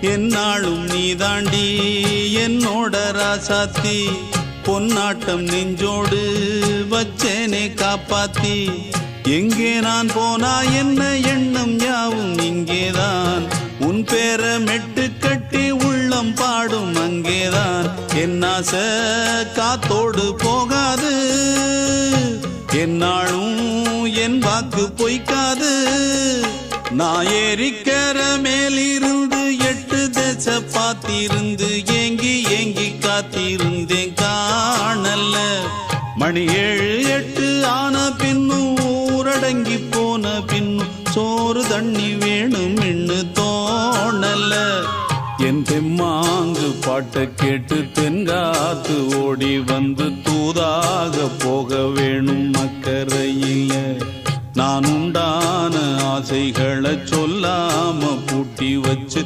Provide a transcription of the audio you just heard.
என்னாலும் நீ தாண்டி என்னோட ராசாத்தி பொன்னாட்டம் நெஞ்சோடு வச்சேனே காப்பாத்தி எங்கே நான் போனா என்ன எண்ணம் யாவும் இங்கேதான் உன் பேர மெட்டு கட்டி உள்ளம் பாடும் அங்கேதான் என் ஆசை காத்தோடு போகாது என்னாலும் என் வாக்கு பொய்க்காது நான் ஏறிக்கிற மேலிருந்து 8 தேச பார்த்திருந்து ஏங்கி ஏங்கி காத்திருந்தேன் காணல மணி 7 8 ஆன பின்னும் ஊரடங்கி போன பின்னும் சோறு தண்ணி வேணும் இன்னு தோணல என் தெம்மாங்கு பாட்டை கேட்டு தென்காத்து ஓடி வந்து தூதாக போக வேணும் அக்கறையில நான் உண்டான ஆசைகளை சொல்லாம பூட்டி வச்சு